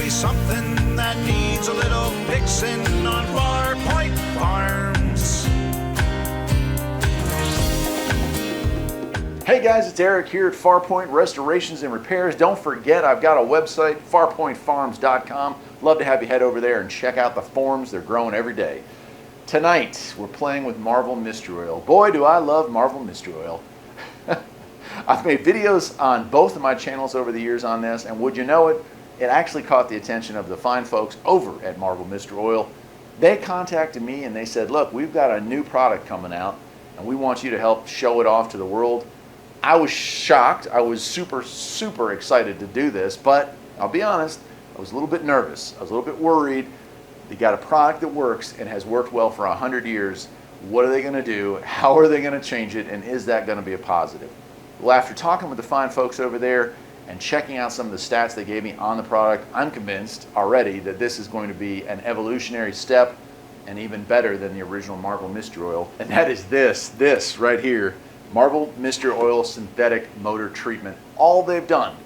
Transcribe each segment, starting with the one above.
be something that needs a little fixing on Farpoint Farms. Hey guys, it's Eric here at Farpoint Restorations and Repairs. Don't forget, I've got a website, farpointfarms.com. Love to have you head over there and check out the forms. They're growing every day. Tonight, we're playing with Marvel Mystery Oil. Boy, do I love Marvel Mystery Oil. I've made videos on both of my channels over the years on this, and would you know it, it actually caught the attention of the fine folks over at Marvel Mystery Oil. They contacted me and they said, look, we've got a new product coming out, and we want you to help show it off to the world. I was shocked. I was super excited to do this, but I'll be honest, I was a little bit nervous. I was a little bit worried. They got a product that works and has worked well for 100 years. What are they going to do? How are they going to change it? And is that going to be a positive? Well, after talking with the fine folks over there and checking out some of the stats they gave me on the product, I'm convinced already that this is going to be an evolutionary step and even better than the original Marvel Mystery Oil. And that is this right here. Marvel Mystery Oil Synthetic Motor Treatment. All they've done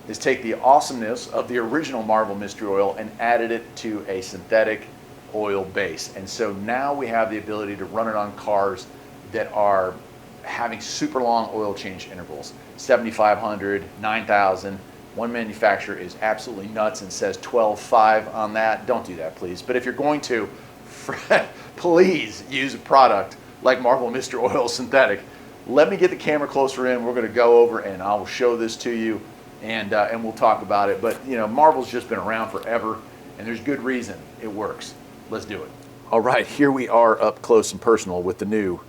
is take the awesomeness of the original Marvel Mystery Oil and added it to a synthetic oil base. And so now we have the ability to run it on cars that are having super long oil change intervals, 7,500, 9,000. One manufacturer is absolutely nuts and says 12.5 on that. Don't do that, please. But if you're going to, please use a product like Marvel Mystery Oil Synthetic. Let me get the camera closer in. We're going to go over and I'll show this to you, and we'll talk about it. But you know, Marvel's just been around forever, and there's good reason it works. Let's do it. All right, here we are up close and personal with the new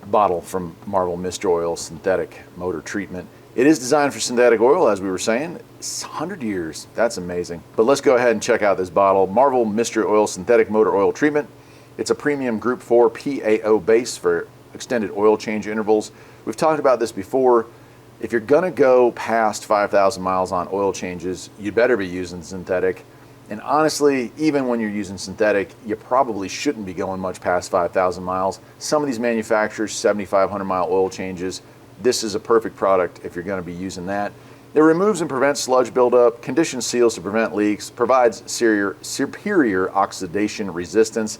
bottle from Marvel Mystery Oil Synthetic Motor Treatment. It is designed for synthetic oil, as we were saying. It's 100 years. That's amazing. But let's go ahead and check out this bottle. Marvel Mystery Oil Synthetic Motor Oil Treatment. It's a premium Group 4 PAO base for extended oil change intervals. We've talked about this before. If you're gonna go past 5,000 miles on oil changes, you better be using synthetic. And honestly, even when you're using synthetic, you probably shouldn't be going much past 5,000 miles. Some of these manufacturers, 7,500 mile oil changes. This is a perfect product if you're gonna be using that. It removes and prevents sludge buildup, conditions seals to prevent leaks, provides superior oxidation resistance.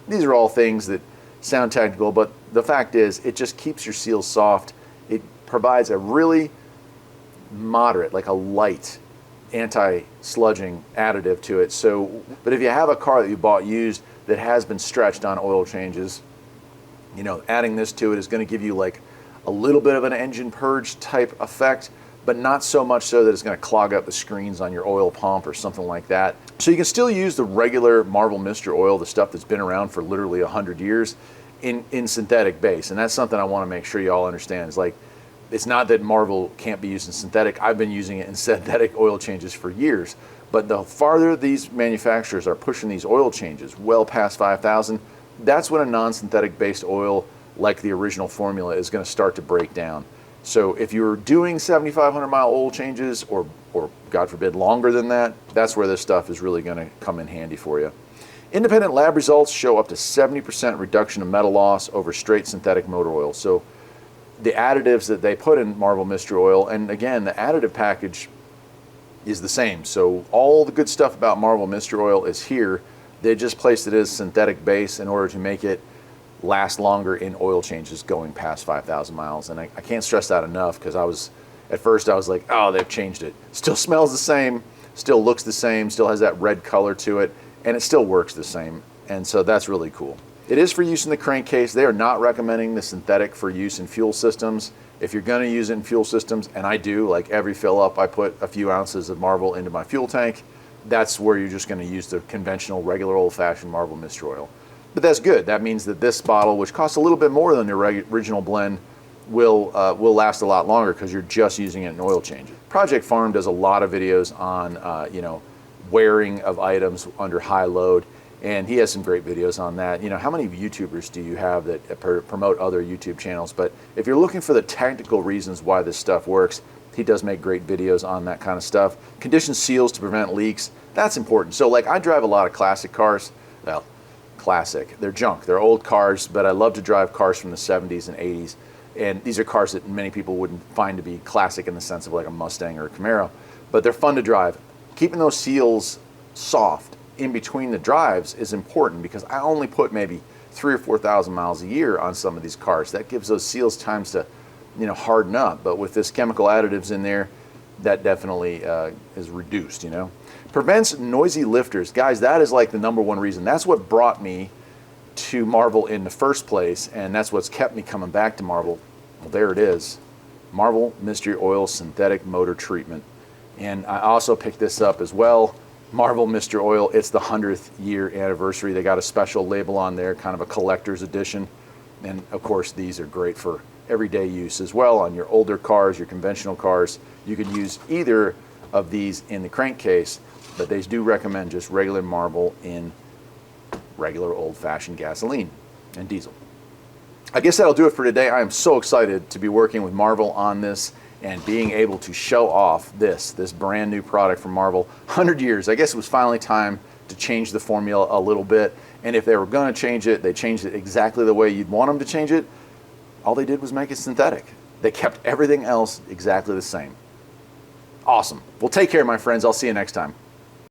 These are all things that sound technical, but the fact is it just keeps your seals soft. It provides a really moderate, like a light anti-sludging additive to it. So, but if you have a car that you bought used that has been stretched on oil changes, you know, adding this to it is going to give you like a little bit of an engine purge type effect, but not so much so that it's going to clog up the screens on your oil pump or something like that. So you can still use the regular Marvel Mystery Oil, the stuff that's been around for literally 100 years, in synthetic base. And that's something I want to make sure you all understand. Is like, it's not that Marvel can't be used in synthetic. I've been using it in synthetic oil changes for years. But the farther these manufacturers are pushing these oil changes well past 5,000, that's when a non-synthetic based oil like the original formula is going to start to break down. So if you're doing 7,500 mile oil changes, or God forbid longer than that, that's where this stuff is really going to come in handy for you. Independent lab results show up to 70% reduction of metal loss over straight synthetic motor oil. So the additives that they put in Marvel Mystery Oil, and again, the additive package is the same. So all the good stuff about Marvel Mystery Oil is here. They just placed it as synthetic base in order to make it last longer in oil changes going past 5,000 miles. And I can't stress that enough, because at first I was like, oh, they've changed it. Still smells the same, still looks the same, still has that red color to it, and it still works the same. And so that's really cool. It is for use in the crankcase. They are not recommending the synthetic for use in fuel systems. If you're going to use it in fuel systems, and I do, like every fill up, I put a few ounces of Marvel into my fuel tank. That's where you're just going to use the conventional, regular old-fashioned Marvel Mystery Oil. But that's good. That means that this bottle, which costs a little bit more than the original blend, will last a lot longer, because you're just using it in oil changes. Project Farm does a lot of videos on you know, wearing of items under high load, and he has some great videos on that. You know, how many YouTubers do you have that promote other YouTube channels? But if you're looking for the technical reasons why this stuff works, he does make great videos on that kind of stuff. Condition seals to prevent leaks. That's important. So like, I drive a lot of classic cars. Well, classic. They're junk. They're old cars, but I love to drive cars from the 70s and 80s. And these are cars that many people wouldn't find to be classic in the sense of like a Mustang or a Camaro, but they're fun to drive. Keeping those seals soft in between the drives is important, because I only put maybe 3,000 or 4,000 miles a year on some of these cars. That gives those seals times to, harden up. But with this chemical additives in there, that definitely is reduced, Prevents noisy lifters. Guys, that is like the number one reason. That's what brought me to Marvel in the first place, and that's what's kept me coming back to Marvel. Well, there it is. Marvel Mystery Oil Synthetic Motor Treatment. And I also picked this up as well. Marvel Mystery Oil, it's the 100th year anniversary. They got a special label on there, kind of a collector's edition. And of course, these are great for everyday use as well on your older cars, your conventional cars. You can use either of these in the crankcase, but they do recommend just regular Marvel in regular old-fashioned gasoline and diesel. I guess that'll do it for today. I am so excited to be working with Marvel on this and being able to show off this brand new product from Marvel. 100 years. I guess it was finally time to change the formula a little bit. And if they were going to change it, they changed it exactly the way you'd want them to change it. All they did was make it synthetic. They kept everything else exactly the same. Awesome. Well, take care, my friends. I'll see you next time.